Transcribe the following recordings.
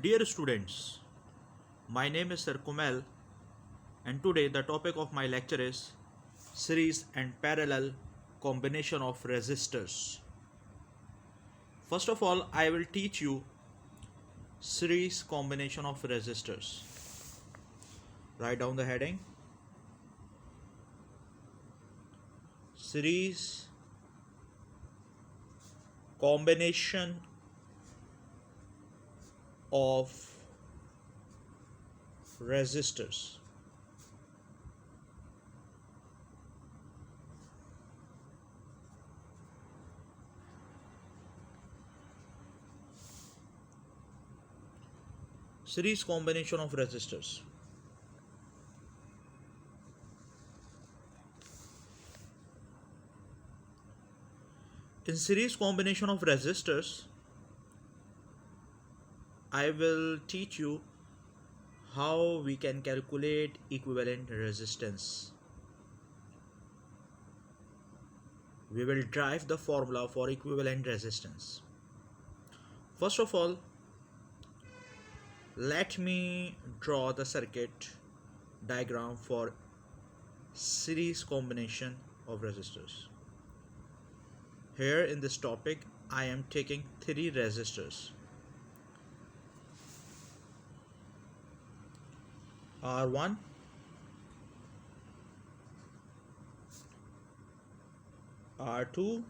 Dear students, my name is Sir Kumel, and today the topic of my lecture is series and parallel combination of resistors. First of all, I will teach you series combination of resistors. Write down the heading: series combination of resistors. Series combination of resistors. In series combination of resistors, I will teach you how we can calculate equivalent resistance. We will derive the formula for equivalent resistance. First of all, let me draw the circuit diagram for series combination of resistors. Here in this topic, I am taking three resistors: R1, R2,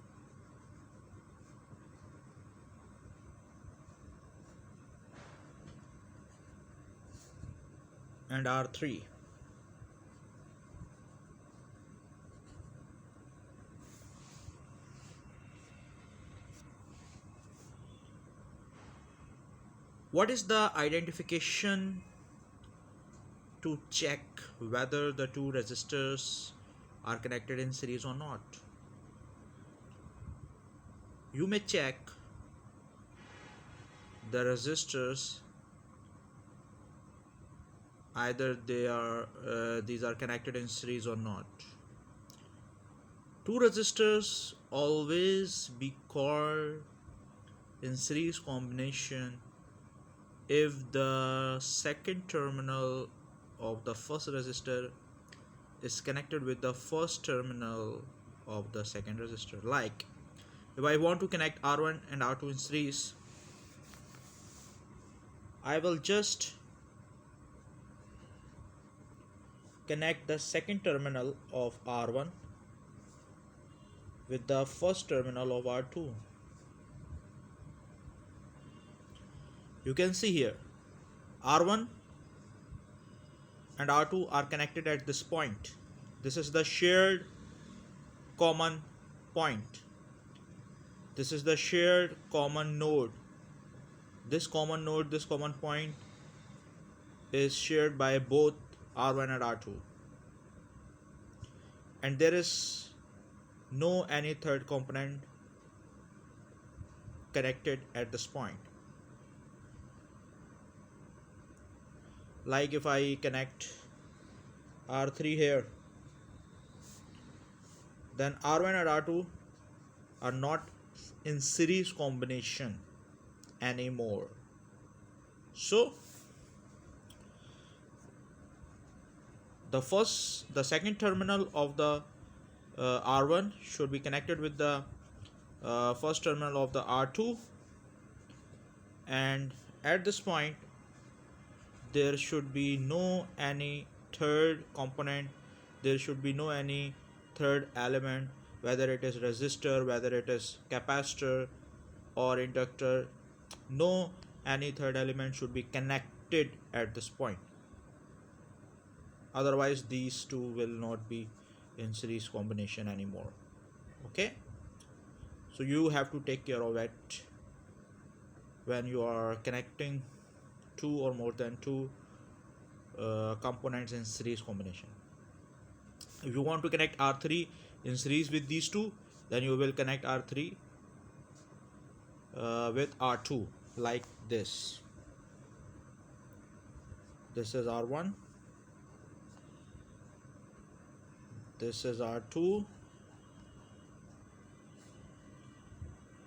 and R3. What is the identification to check whether the two resistors are connected in series or not? You may check the resistors either these are connected in series or not. Two resistors always be called in series combination if the second terminal of the first resistor is connected with the first terminal of the second resistor. Like, if I want to connect R1 and R2 in series, I will just connect the second terminal of R1 with the first terminal of R2. You can see here R1 and R2 are connected at this point. This is the shared common point. This is the shared common node. This common node, this common point is shared by both R1 and R2. And there is no any third component connected at this point. Like if I connect R3 here, then R1 and R2 are not in series combination anymore. So the second terminal of the R1 should be connected with the first terminal of the R2, and at this point there should be no any third component, there should be no any third element, whether it is resistor, whether it is capacitor or inductor. No any third element should be connected at this point, otherwise these two will not be in series combination anymore. Okay, so you have to take care of it when you are connecting two or more than two components in series combination. If you want to connect R3 in series with these two, then you will connect R3 with R2 like this. This is R1, this is R2,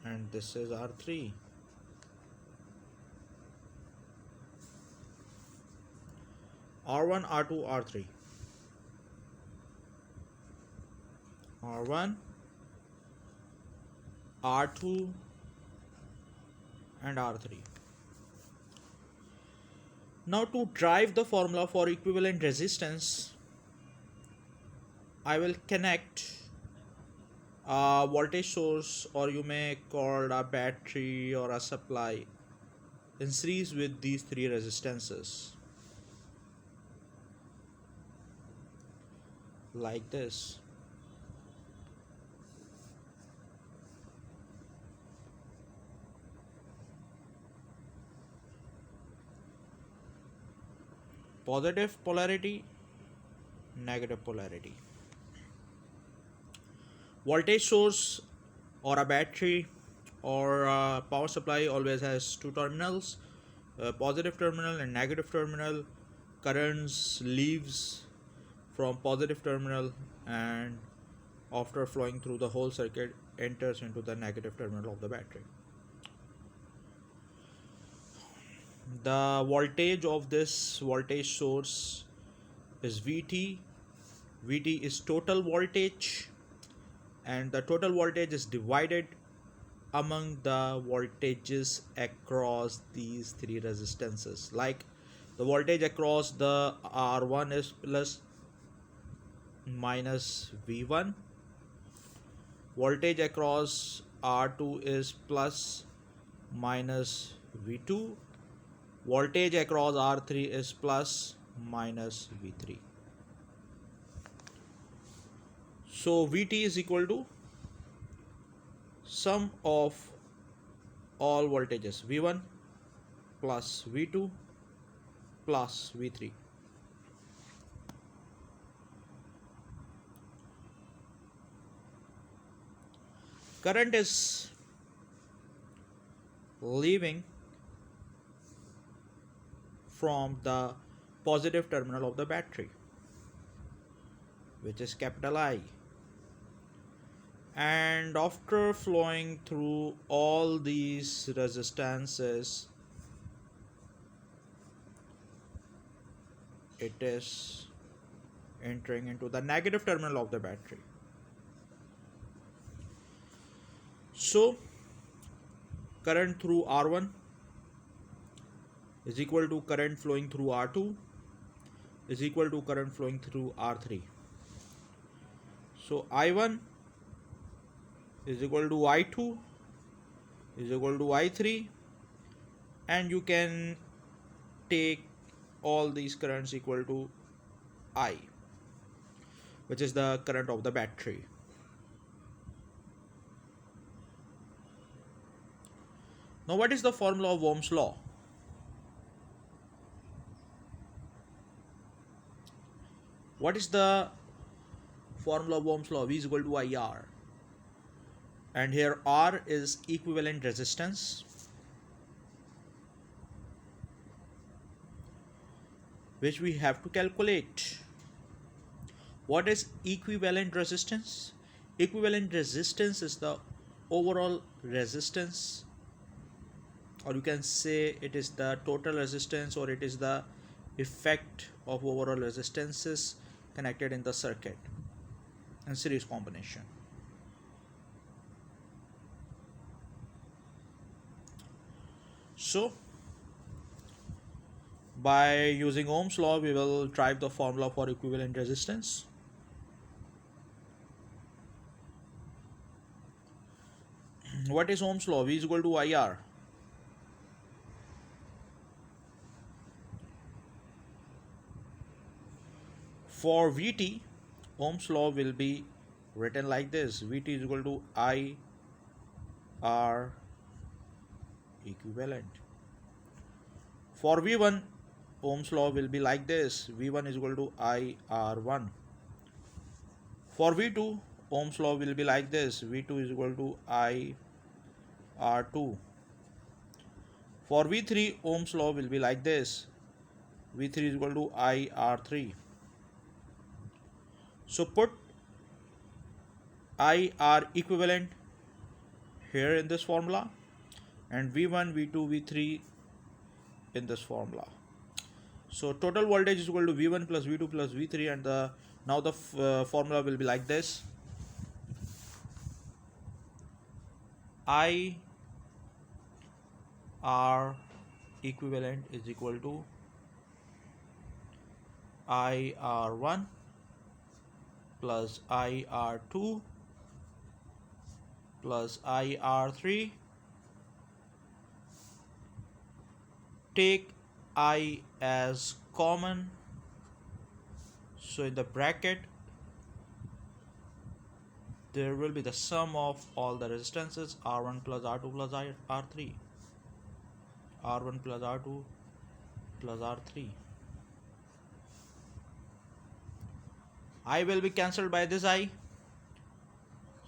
and this is R3. R1, R2, R3. R1, R2 and R3. Now to drive the formula for equivalent resistance, I will connect a voltage source, or you may call it a battery or a supply, in series with these three resistances like this. Positive polarity, negative polarity. Voltage source or a battery or a power supply always has two terminals, a positive terminal and negative terminal. Currents leaves from positive terminal and after flowing through the whole circuit enters into the negative terminal of the battery. The voltage of this voltage source is Vt. Vt is total voltage, and the total voltage is divided among the voltages across these three resistances. Like the voltage across the R1 is plus minus V1, voltage across R2 is plus minus V2, voltage across R3 is plus minus V3. So Vt is equal to sum of all voltages V1 plus V2 plus V3. Current is leaving from the positive terminal of the battery, which is capital I, and after flowing through all these resistances, it is entering into the negative terminal of the battery. So current through R1 is equal to current flowing through R2 is equal to current flowing through R3. So I1 is equal to I2 is equal to I3, and you can take all these currents equal to I, which is the current of the battery. Now what is the formula of Ohm's law? What is the formula of Ohm's law? V is equal to IR, and here R is equivalent resistance, which we have to calculate. What is equivalent resistance? Equivalent resistance is the overall resistance, or you can say it is the total resistance, or it is the effect of overall resistances connected in the circuit in series combination. So by using Ohm's law, we will drive the formula for equivalent resistance. What is Ohm's law? V is equal to IR. For Vt, Ohm's law will be written like this: Vt is equal to IR equivalent. For V1, Ohm's law will be like this: V1 is equal to IR1. For V2, Ohm's law will be like this: V2 is equal to IR2. For V3, Ohm's law will be like this: V3 is equal to IR3. So put IR equivalent here in this formula, and V1, V2, V3 in this formula. So total voltage is equal to V1 plus V2 plus V3, and now the formula will be like this: I R equivalent is equal to IR1 plus IR2 plus IR3. Take I as common, so in the bracket there will be the sum of all the resistances R1 plus R2 plus R3, R1 plus R2 plus R3. I will be cancelled by this I,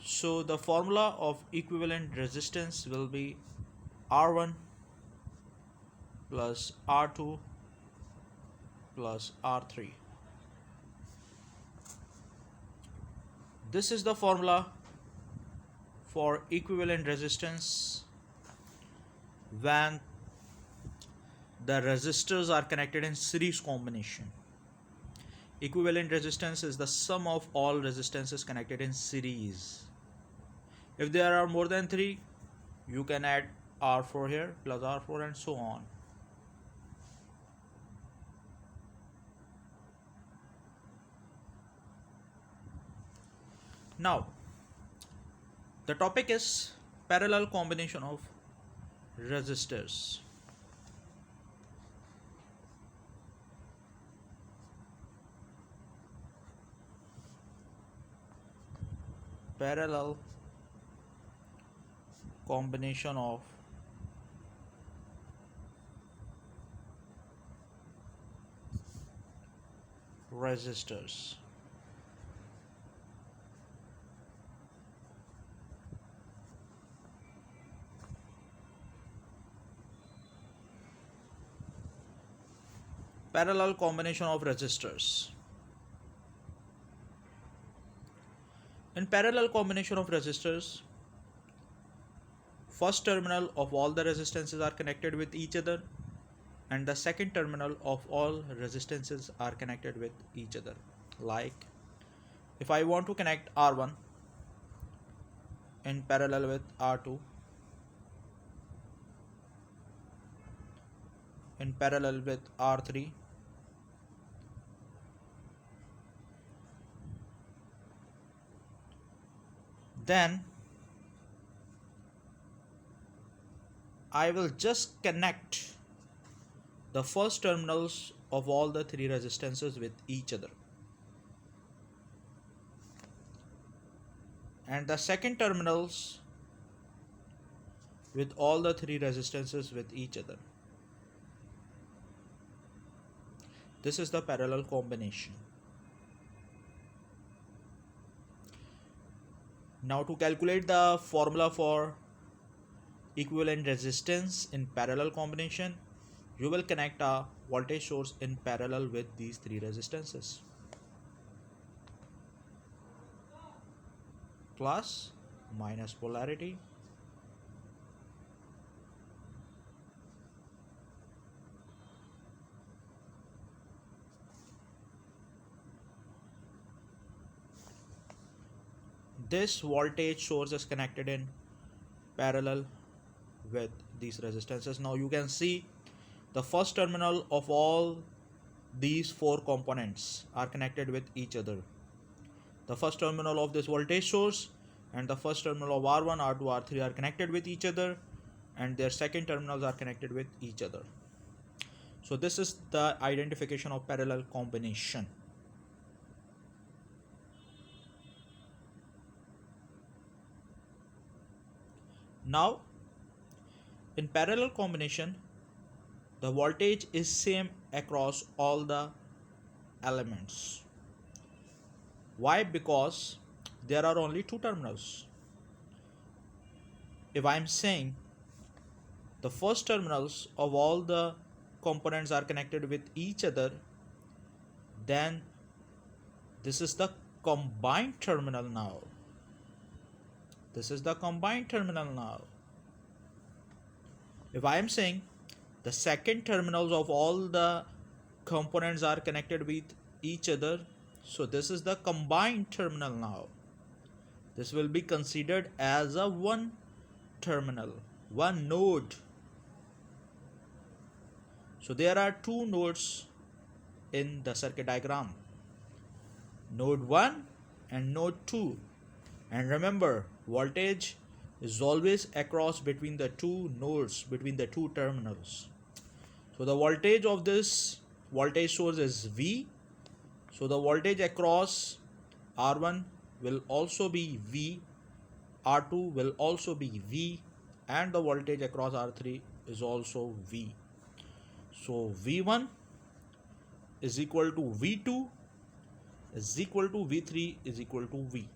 so the formula of equivalent resistance will be R1 plus R2 plus R3. This is the formula for equivalent resistance when the resistors are connected in series combination. Equivalent resistance is the sum of all resistances connected in series. If there are more than 3, you can add R4 here plus R4 and so on. Now, the topic is parallel combination of resistors. Parallel combination of resistors. Parallel combination of resistors. In parallel combination of resistors, first terminal of all the resistances are connected with each other, and the second terminal of all resistances are connected with each other. Like, if I want to connect R1 in parallel with R2 in parallel with R3, then I will just connect the first terminals of all the 3 resistances with each other, and the second terminals with all the 3 resistances with each other. This is the parallel combination. Now, to calculate the formula for equivalent resistance in parallel combination, you will connect a voltage source in parallel with these 3 resistances. Plus minus polarity, this voltage source is connected in parallel with these resistances. Now you can see the first terminal of all these 4 components are connected with each other. The first terminal of this voltage source and the first terminal of R1, R2, R3 are connected with each other, and their second terminals are connected with each other. So this is the identification of parallel combination. Now, in parallel combination, the voltage is same across all the elements. Why? Because there are only 2 terminals. If I am saying the first terminals of all the components are connected with each other, then this is the combined terminal now. This is the combined terminal now. If I am saying the second terminals of all the components are connected with each other. So this is the combined terminal now. This will be considered as a one terminal, one node. So there are two nodes in the circuit diagram, node 1 and node 2. And remember, voltage is always across between the two nodes, between the two terminals. So the voltage of this voltage source is V. So the voltage across R1 will also be V, R2 will also be V, and the voltage across R3 is also V. So V1 is equal to V2 is equal to V3 is equal to V.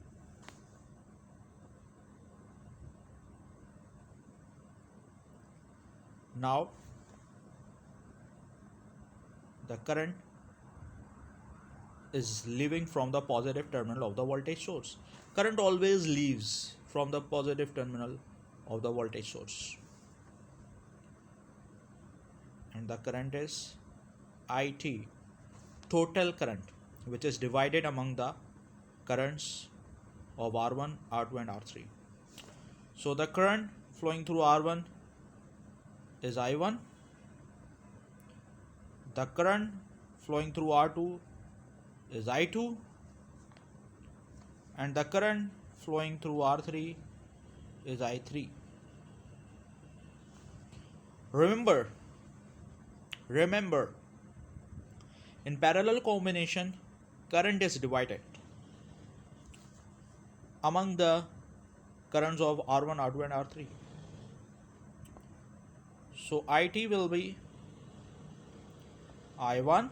Now the current is leaving from the positive terminal of the voltage source. Current always leaves from the positive terminal of the voltage source. And the current is IT, total current, which is divided among the currents of R1, R2 and R3. So the current flowing through R1 is I1. The current flowing through R2 is I2. And the current flowing through R3 is I3. Remember, in parallel combination, current is divided among the currents of R1, R2 and R3. So IT will be I1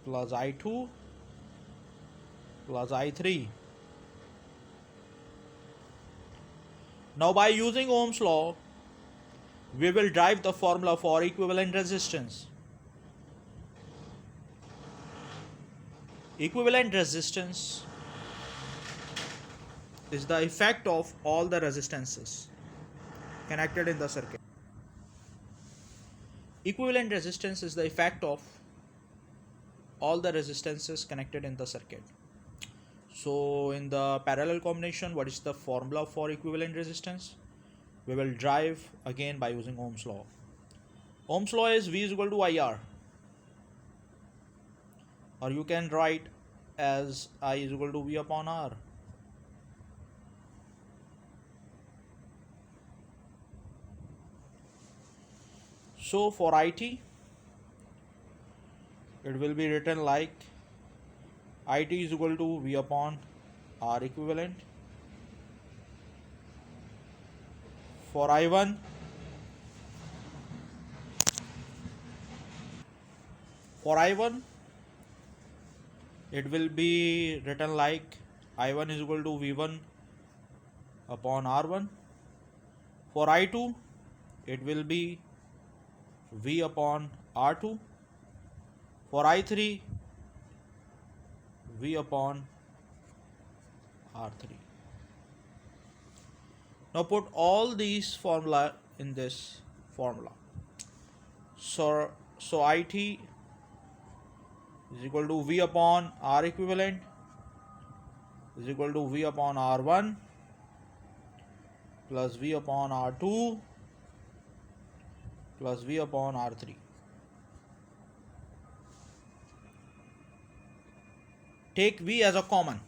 plus I2 plus I3. Now by using Ohm's law, we will derive the formula for equivalent resistance. Equivalent resistance is the effect of all the resistances connected in the circuit. Equivalent resistance is the effect of all the resistances connected in the circuit. So in the parallel combination, what is the formula for equivalent resistance? We will derive again by using Ohm's law. Ohm's law is V is equal to IR, or you can write as I is equal to V upon R. So for IT, it will be written like IT is equal to V upon R equivalent. For I1, it will be written like I1 is equal to V1 upon R1. For I2, it will be V upon R2. For I3, V upon R3. Now put all these formula in this formula. So IT is equal to V upon R equivalent is equal to V upon R1 plus V upon R2 plus V upon R3. Take V as a common.